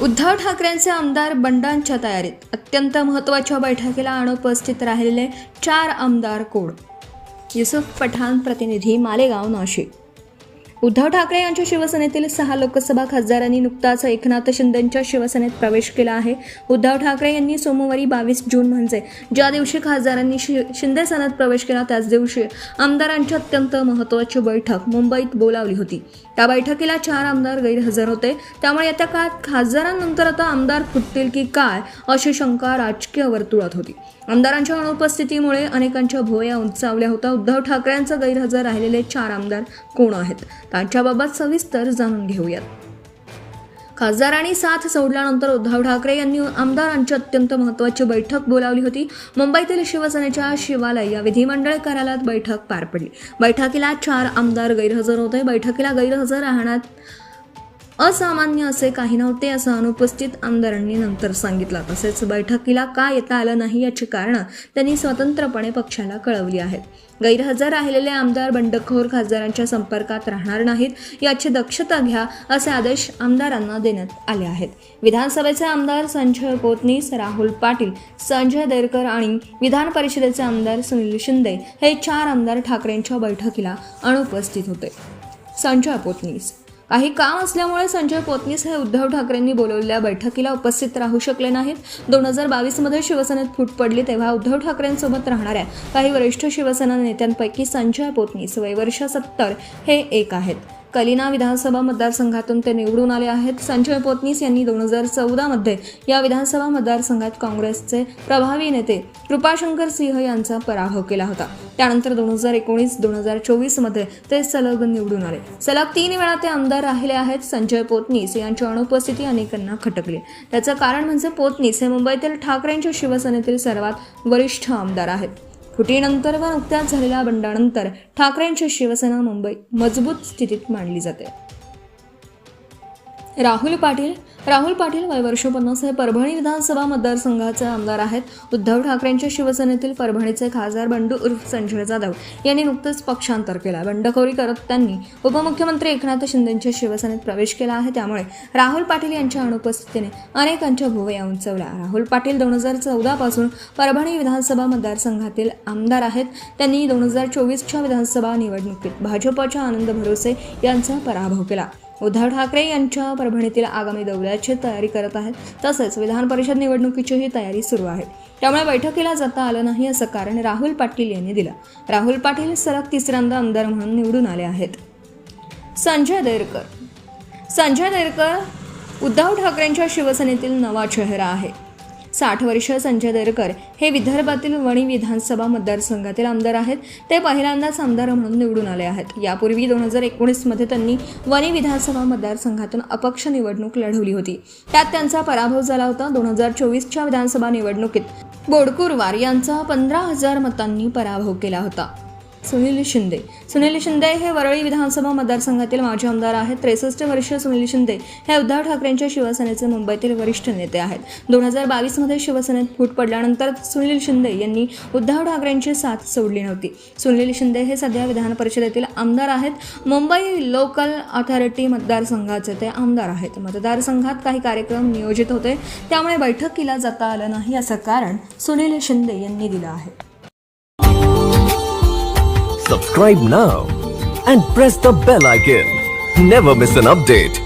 उद्धव ठाकरेंचे आमदार बंडांच्या तयारीत. अत्यंत महत्त्वाच्या बैठकीला अनुपस्थित राहिलेले 4 आमदार कोण? युसुफ पठाण, प्रतिनिधी, मालेगाव, नाशिक. उद्धव ठाकरे यांच्या शिवसेनेतील 6 लोकसभा खासदारांनी नुकताच एकनाथ शिंदेंच्या शिवसेनेत प्रवेश केला आहे. उद्धव ठाकरे यांनी सोमवारी 22 जून म्हणजे ज्या दिवशी खासदारांनी शिंदे सेनेत प्रवेश केला त्याच दिवशी आमदारांची अत्यंत महत्त्वाची बैठक मुंबईत बोलावली होती. त्या बैठकीला 4 आमदार गैरहजर होते. त्यामुळे येत्या काळात खासदारांनंतर आता आमदार फुटतील की काय अशी शंका राजकीय वर्तुळात होती. आमदारांच्या अनुपस्थितीमुळे अनेकांच्या भुवया उंचावल्या होत्या. उद्धव ठाकरेंचे गैरहजर राहिलेले 4 आमदार कोण आहेत त्यांच्याबाबत सविस्तर जाणून घेऊयात. खासदारांनी साथ सोडल्यानंतर उद्धव ठाकरे यांनी आमदारांची अत्यंत महत्त्वाची बैठक बोलावली होती. मुंबईतील शिवसेनेच्या शिवालय या विधिमंडळ कार्यालयात बैठक पार पडली. बैठकीला 4 आमदार गैरहजर होते. बैठकीला गैरहजर राहण्यात असामान्य असे काही नव्हते असं अनुपस्थित आमदारांनी नंतर सांगितलं. तसेच बैठकीला का येता आलं नाही याची कारणं त्यांनी स्वतंत्रपणे पक्षाला कळवली आहेत. गैरहजर राहिलेले आमदार बंडखोर खासदारांच्या संपर्कात राहणार नाहीत याची दक्षता घ्या असे आदेश आमदारांना देण्यात आले आहेत. विधानसभेचे आमदार संजय पोतनीस, राहुल पाटील, संजय देरकर आणि विधान परिषदेचे आमदार सुनील शिंदे हे 4 आमदार ठाकरेंच्या बैठकीला अनुपस्थित होते. संजय पोतनीस. काही काम असल्यामुळे संजय पोतनीस हे उद्धव ठाकरेंनी बोलवलेल्या बैठकीला उपस्थित राहू शकले नाहीत. 2022 मध्ये शिवसेनेत फूट पडली तेव्हा उद्धव ठाकरेंसोबत राहणाऱ्या काही वरिष्ठ शिवसेना नेत्यांपैकी संजय पोतनीस वय वर्ष 70 हे एक आहेत. कलिना विधानसभा मतदारसंघातून ते निवडून आले आहेत. संजय पोतनीस यांनी 2014 मध्ये या विधानसभा मतदारसंघात काँग्रेसचे प्रभावी नेते कृपाशंकर सिंह यांचा पराभव केला होता. त्यानंतर 2019-2024 मध्ये ते सलग निवडून आले. सलग 3 वेळा ते आमदार राहिले आहेत. संजय पोतनीस यांची अनुपस्थिती अनेकांना खटकली. त्याचं कारण म्हणजे पोतनीस हे मुंबईतील ठाकरेंच्या शिवसेनेतील सर्वात वरिष्ठ आमदार आहेत. फुटीनंतर व नुकत्याच झालेल्या बंडानंतर ठाकरेंची शिवसेना मुंबई मजबूत स्थितीत मांडली जाते. राहुल पाटील वय वर्ष 50 हे परभणी विधानसभा मतदारसंघाचे आमदार आहेत. उद्धव ठाकरेंच्या शिवसेनेतील परभणीचे खासदार बंडू उर्फ संजय जाधव यांनी नुकतेच पक्षांतर केला. बंडखोरी करत त्यांनी उपमुख्यमंत्री एकनाथ शिंदेंच्या शिवसेनेत प्रवेश केला आहे. त्यामुळे राहुल पाटील यांच्या अनुपस्थितीने अनेकांच्या भुवया उंचावल्या. राहुल पाटील 2014 पासून परभणी विधानसभा मतदारसंघातील आमदार आहेत. त्यांनी 2024च्या विधानसभा निवडणुकीत भाजपच्या आनंद भरोसे यांचा पराभव केला. उद्धव ठाकरे यांच्या परभणीतील आगामी दौऱ्याची तयारी करत आहेत. तसेच विधान परिषद निवडणुकीचीही तयारी सुरू आहे. त्यामुळे बैठकीला जाता आलं नाही असं कारण राहुल पाटील यांनी दिलं. राहुल पाटील सलग 3ऱ्यांदा आमदार म्हणून निवडून आले आहेत. संजय देरकर उद्धव ठाकरेंच्या शिवसेनेतील नवा चेहरा आहे. 60 वर्षीय संजय देरकर हे विदर्भातील वणी विधानसभा मतदारसंघातील आमदार आहेत. ते पहिल्यांदाच आमदार म्हणून निवडून आले आहेत. यापूर्वी 2019 मध्ये त्यांनी वणी विधानसभा मतदारसंघातून अपक्ष निवडणूक लढवली होती. त्यात त्यांचा पराभव झाला होता. 2024च्या विधानसभा निवडणुकीत बोडकुरवार यांचा 15,000 मतांनी पराभव केला होता. सुनील शिंदे हे वरळी विधानसभा मतदारसंघातील माजी आमदार आहेत. 63 वर्षीय सुनील शिंदे हे उद्धव ठाकरेंच्या शिवसेनेचे मुंबईतील वरिष्ठ नेते आहेत. 2022 मध्ये शिवसेनेत फूट पडल्यानंतर सुनील शिंदे यांनी उद्धव ठाकरेंची साथ सोडली नव्हती. सुनील शिंदे हे सध्या विधान परिषदेतील आमदार आहेत. मुंबई लोकल अथॉरिटी मतदारसंघाचे ते आमदार आहेत. मतदारसंघात काही कार्यक्रम नियोजित होते त्यामुळे बैठकीला जाता आलं नाही असं कारण सुनील शिंदे यांनी दिलं आहे. Subscribe now and press the bell icon. Never miss an update.